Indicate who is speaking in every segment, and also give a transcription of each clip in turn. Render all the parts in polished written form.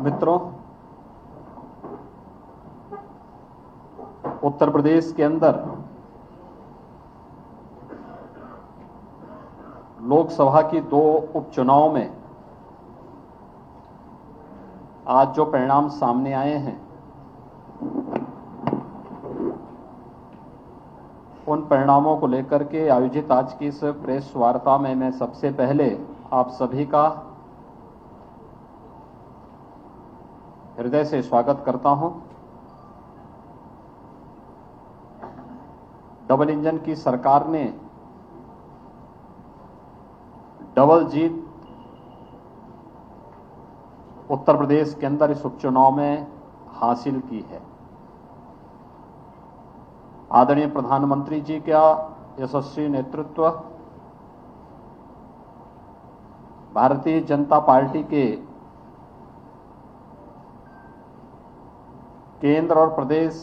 Speaker 1: मित्रों, उत्तर प्रदेश के अंदर लोकसभा की 2 उपचुनाव में आज जो परिणाम सामने आए हैं, उन परिणामों को लेकर के आयोजित आज की इस प्रेस वार्ता में मैं सबसे पहले आप सभी का हृदय से स्वागत करता हूं। डबल इंजन की सरकार ने डबल जीत उत्तर प्रदेश के अंदर इस उपचुनाव में हासिल की है। आदरणीय प्रधानमंत्री जी का यशस्वी नेतृत्व, भारतीय जनता पार्टी के केंद्र और प्रदेश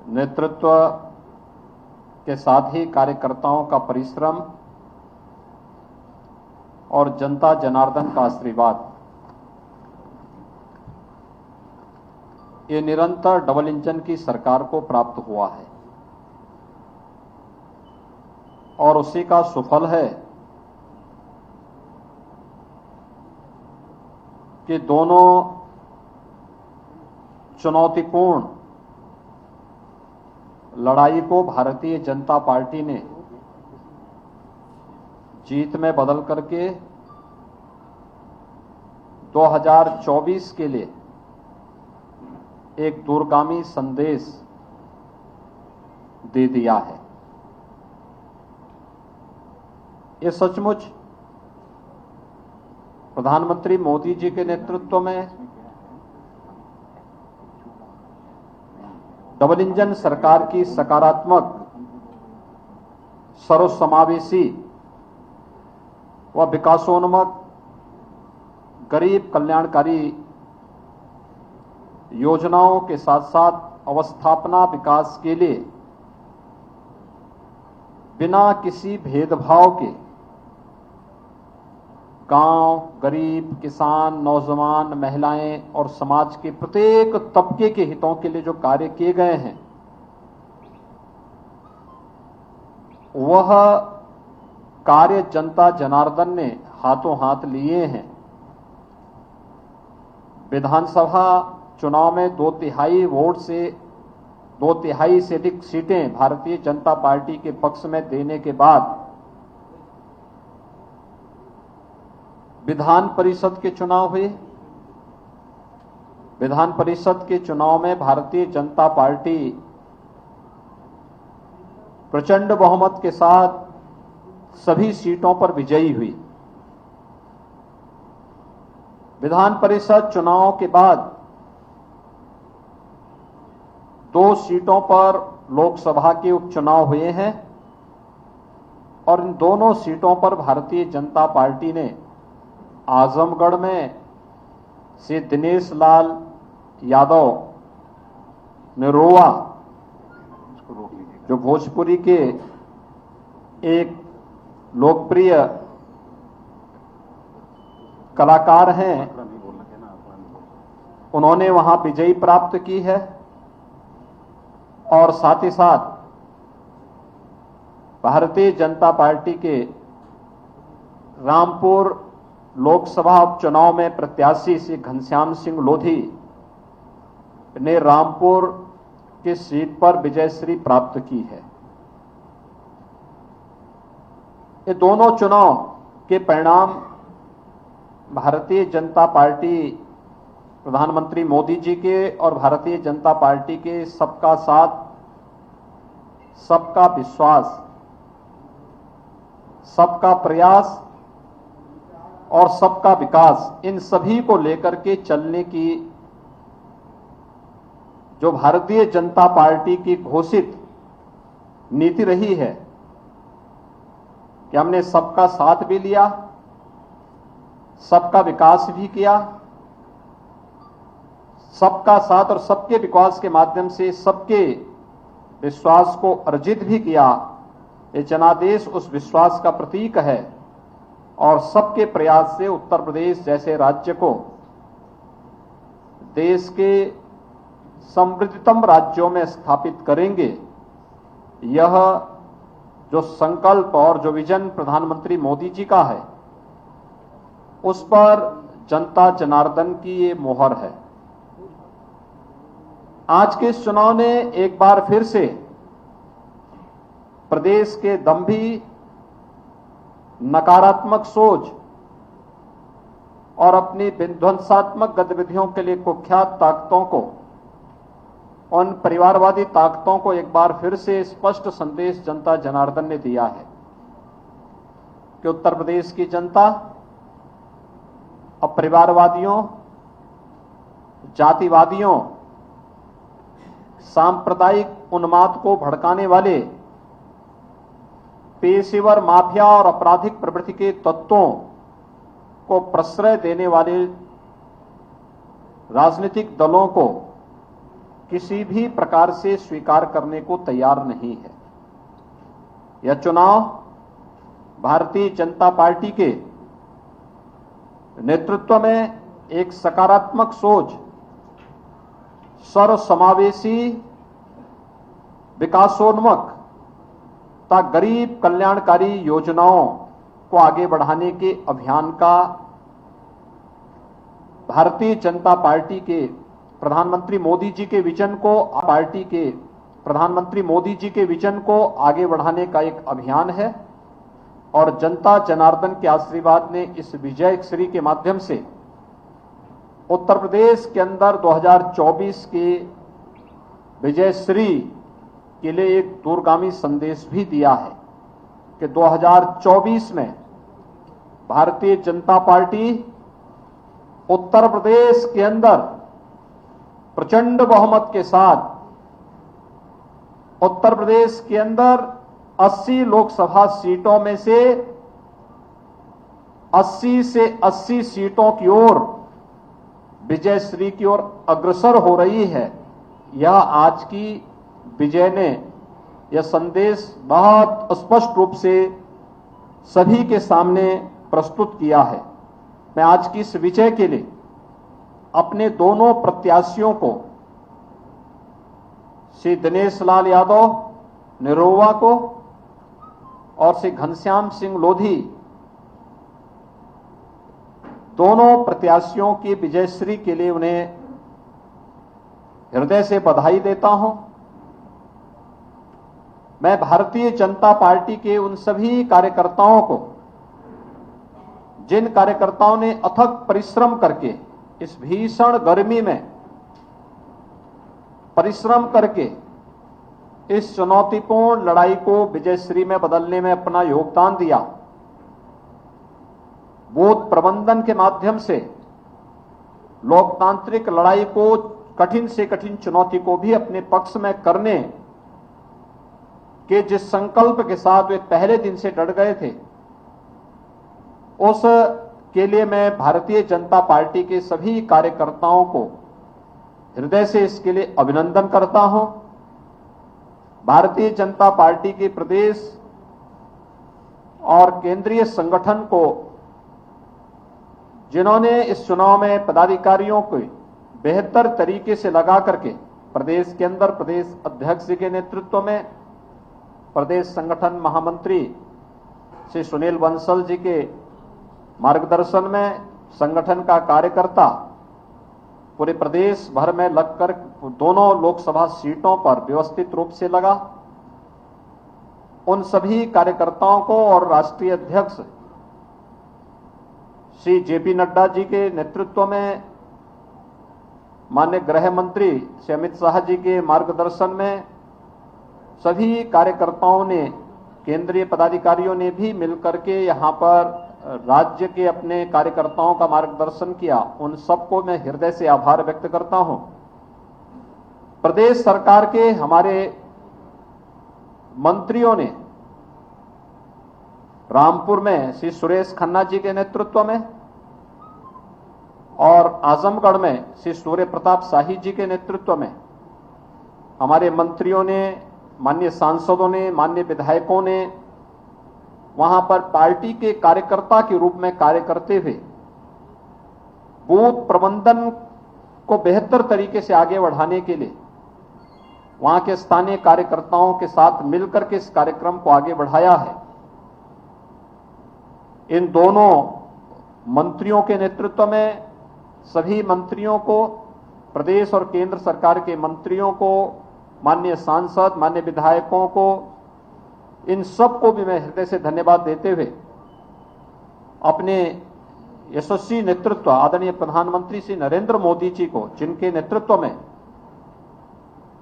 Speaker 1: नेतृत्व के साथ ही कार्यकर्ताओं का परिश्रम और जनता जनार्दन का आशीर्वाद, ये निरंतर डबल इंजन की सरकार को प्राप्त हुआ है और उसी का सुफल है कि दोनों चुनौतीपूर्ण लड़ाई को भारतीय जनता पार्टी ने जीत में बदल करके 2024 के लिए एक दूरगामी संदेश दे दिया है। ये सचमुच प्रधानमंत्री मोदी जी के नेतृत्व में डबल इंजन सरकार की सकारात्मक, सर्वसमावेशी व विकासोन्मुख गरीब कल्याणकारी योजनाओं के साथ साथ अवस्थापना विकास के लिए बिना किसी भेदभाव के गांव, गरीब, किसान, नौजवान, महिलाएं और समाज के प्रत्येक तबके के हितों के लिए जो कार्य किए गए हैं, वह कार्य जनता जनार्दन ने हाथों हाथ लिए हैं। विधानसभा चुनाव में 2/3 वोट से 2/3 से अधिक सीटें भारतीय जनता पार्टी के पक्ष में देने के बाद विधान परिषद के चुनाव हुए। विधान परिषद के चुनाव में भारतीय जनता पार्टी प्रचंड बहुमत के साथ सभी सीटों पर विजयी हुई। विधान परिषद चुनाव के बाद 2 सीटों पर लोकसभा के उपचुनाव हुए हैं और इन दोनों सीटों पर भारतीय जनता पार्टी ने आजमगढ़ में से दिनेश लाल यादव निरोवा, जो भोजपुरी के एक लोकप्रिय कलाकार हैं, उन्होंने वहां विजयी प्राप्त की है और साथ ही साथ भारतीय जनता पार्टी के रामपुर लोकसभा उपचुनाव में प्रत्याशी श्री घनश्याम सिंह लोधी ने रामपुर की सीट पर विजयश्री प्राप्त की है। ये दोनों चुनाव के परिणाम भारतीय जनता पार्टी, प्रधानमंत्री मोदी जी के और भारतीय जनता पार्टी के सबका साथ, सबका विश्वास, सबका प्रयास और सबका विकास, इन सभी को लेकर के चलने की जो भारतीय जनता पार्टी की घोषित नीति रही है कि हमने सबका साथ भी लिया, सबका विकास भी किया, सबका साथ और सबके विकास के माध्यम से सबके विश्वास को अर्जित भी किया। ये जनादेश उस विश्वास का प्रतीक है और सबके प्रयास से उत्तर प्रदेश जैसे राज्य को देश के समृद्धतम राज्यों में स्थापित करेंगे, यह जो संकल्प और जो विजन प्रधानमंत्री मोदी जी का है, उस पर जनता जनार्दन की ये मोहर है। आज के इस चुनाव ने एक बार फिर से प्रदेश के दंभी, नकारात्मक सोच और अपनी विध्वंसात्मक गतिविधियों के लिए कुख्यात ताकतों को, उन परिवारवादी ताकतों को एक बार फिर से स्पष्ट संदेश जनता जनार्दन ने दिया है कि उत्तर प्रदेश की जनता अब परिवारवादियों, जातिवादियों, सांप्रदायिक उन्माद को भड़काने वाले पेशेवर माफिया और आपराधिक प्रवृत्ति के तत्वों को प्रश्रय देने वाले राजनीतिक दलों को किसी भी प्रकार से स्वीकार करने को तैयार नहीं है। यह चुनाव भारतीय जनता पार्टी के नेतृत्व में एक सकारात्मक सोच, सर्वसमावेशी, विकासोन्मुख तथा गरीब कल्याणकारी योजनाओं को आगे बढ़ाने के अभियान का भारतीय जनता पार्टी के प्रधानमंत्री मोदी जी के विजन को, पार्टी के प्रधानमंत्री मोदी जी के विजन को आगे बढ़ाने का एक अभियान है। और जनता जनार्दन के आशीर्वाद ने इस विजय श्री के माध्यम से उत्तर प्रदेश के अंदर 2024 के विजय श्री के लिए एक दूरगामी संदेश भी दिया है कि 2024 में भारतीय जनता पार्टी उत्तर प्रदेश के अंदर प्रचंड बहुमत के साथ उत्तर प्रदेश के अंदर 80 लोकसभा सीटों में से 80 सीटों की ओर विजय श्री की ओर अग्रसर हो रही है। यह आज की विजय ने यह संदेश बहुत स्पष्ट रूप से सभी के सामने प्रस्तुत किया है। मैं आज की इस विजय के लिए अपने दोनों प्रत्याशियों को, श्री दिनेश लाल यादव निरोवा को और श्री घनश्याम सिंह लोधी, दोनों प्रत्याशियों की विजयश्री के लिए उन्हें हृदय से बधाई देता हूं। मैं भारतीय जनता पार्टी के उन सभी कार्यकर्ताओं को, जिन कार्यकर्ताओं ने अथक परिश्रम करके इस भीषण गर्मी में परिश्रम करके इस चुनौतीपूर्ण लड़ाई को विजयश्री में बदलने में अपना योगदान दिया, बूथ प्रबंधन के माध्यम से लोकतांत्रिक लड़ाई को, कठिन से कठिन चुनौती को भी अपने पक्ष में करने के जिस संकल्प के साथ वे पहले दिन से डट गए थे, उस के लिए मैं भारतीय जनता पार्टी के सभी कार्यकर्ताओं को हृदय से इसके लिए अभिनंदन करता हूं। भारतीय जनता पार्टी के प्रदेश और केंद्रीय संगठन को, जिन्होंने इस चुनाव में पदाधिकारियों को बेहतर तरीके से लगा करके प्रदेश के अंदर प्रदेश अध्यक्ष जी के नेतृत्व में, प्रदेश संगठन महामंत्री श्री सुनील बंसल जी के मार्गदर्शन में संगठन का कार्यकर्ता पूरे प्रदेश भर में लगकर दोनों लोकसभा सीटों पर व्यवस्थित रूप से लगा। उन सभी कार्यकर्ताओं को और राष्ट्रीय अध्यक्ष श्री जेपी नड्डा जी के नेतृत्व में, माननीय गृह मंत्री श्री अमित शाह जी के मार्गदर्शन में सभी कार्यकर्ताओं ने, केंद्रीय पदाधिकारियों ने भी मिलकर के यहां पर राज्य के अपने कार्यकर्ताओं का मार्गदर्शन किया। उन सबको मैं हृदय से आभार व्यक्त करता हूं। प्रदेश सरकार के हमारे मंत्रियों ने रामपुर में श्री सुरेश खन्ना जी के नेतृत्व में और आजमगढ़ में श्री सूर्य प्रताप शाही जी के नेतृत्व में हमारे मंत्रियों ने, माननीय सांसदों ने, माननीय विधायकों ने वहां पर पार्टी के कार्यकर्ता के रूप में कार्य करते हुए बूथ प्रबंधन को बेहतर तरीके से आगे बढ़ाने के लिए वहां के स्थानीय कार्यकर्ताओं के साथ मिलकर के इस कार्यक्रम को आगे बढ़ाया है। इन दोनों मंत्रियों के नेतृत्व में सभी मंत्रियों को, प्रदेश और केंद्र सरकार के मंत्रियों को, माननीय सांसद, माननीय विधायकों को, इन सबको भी मैं हृदय से धन्यवाद देते हुए अपने यशस्वी नेतृत्व आदरणीय प्रधानमंत्री श्री नरेंद्र मोदी जी को, जिनके नेतृत्व में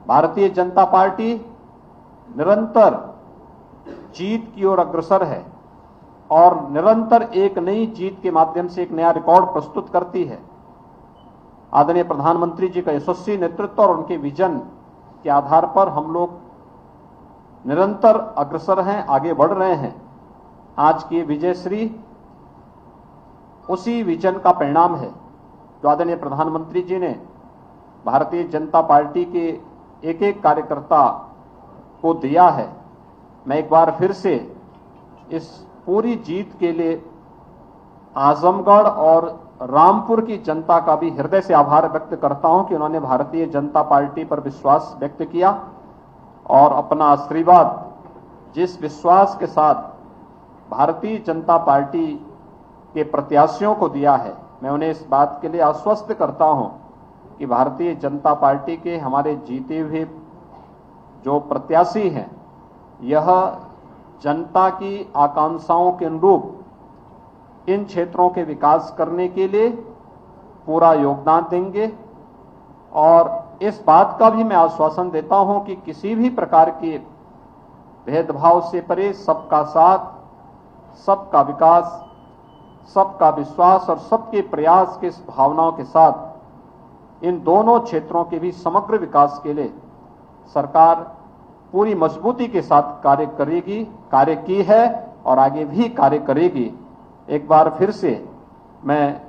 Speaker 1: भारतीय जनता पार्टी निरंतर जीत की ओर अग्रसर है और निरंतर एक नई जीत के माध्यम से एक नया रिकॉर्ड प्रस्तुत करती है। आदरणीय प्रधानमंत्री जी का यशस्वी नेतृत्व और उनके विजन के आधार पर हम लोग निरंतर अग्रसर हैं, आगे बढ़ रहे हैं। आज की विजयश्री उसी विजन का परिणाम है जो आदरणीय प्रधानमंत्री जी ने भारतीय जनता पार्टी के एक एक कार्यकर्ता को दिया है। मैं एक बार फिर से इस पूरी जीत के लिए आजमगढ़ और रामपुर की जनता का भी हृदय से आभार व्यक्त करता हूं कि उन्होंने भारतीय जनता पार्टी पर विश्वास व्यक्त किया और अपना आशीर्वाद जिस विश्वास के साथ भारतीय जनता पार्टी के प्रत्याशियों को दिया है, मैं उन्हें इस बात के लिए आश्वस्त करता हूं कि भारतीय जनता पार्टी के हमारे जीते हुए जो प्रत्याशी हैं, यह जनता की आकांक्षाओं के अनुरूप इन क्षेत्रों के विकास करने के लिए पूरा योगदान देंगे। और इस बात का भी मैं आश्वासन देता हूं कि किसी भी प्रकार के भेदभाव से परे सबका साथ, सबका विकास, सबका विश्वास और सबके प्रयास के इस भावनाओं के साथ इन दोनों क्षेत्रों के भी समग्र विकास के लिए सरकार पूरी मजबूती के साथ कार्य करेगी, कार्य की है और आगे भी कार्य करेगी। एक बार फिर से मैं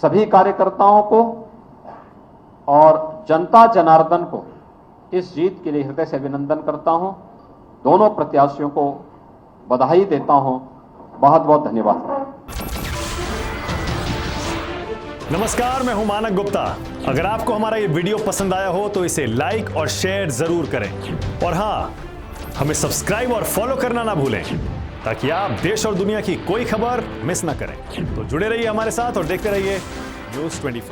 Speaker 1: सभी कार्यकर्ताओं को और जनता जनार्दन को इस जीत के लिए हृदय से अभिनंदन करता हूं। दोनों प्रत्याशियों को बधाई देता हूं। बहुत बहुत धन्यवाद।
Speaker 2: नमस्कार, मैं हूं मानक गुप्ता। अगर आपको हमारा ये वीडियो पसंद आया हो तो इसे लाइक और शेयर जरूर करें और हाँ, हमें सब्सक्राइब और फॉलो करना ना भूलें ताकि आप देश और दुनिया की कोई खबर मिस ना करें। तो जुड़े रहिए हमारे साथ और देखते रहिए News 24।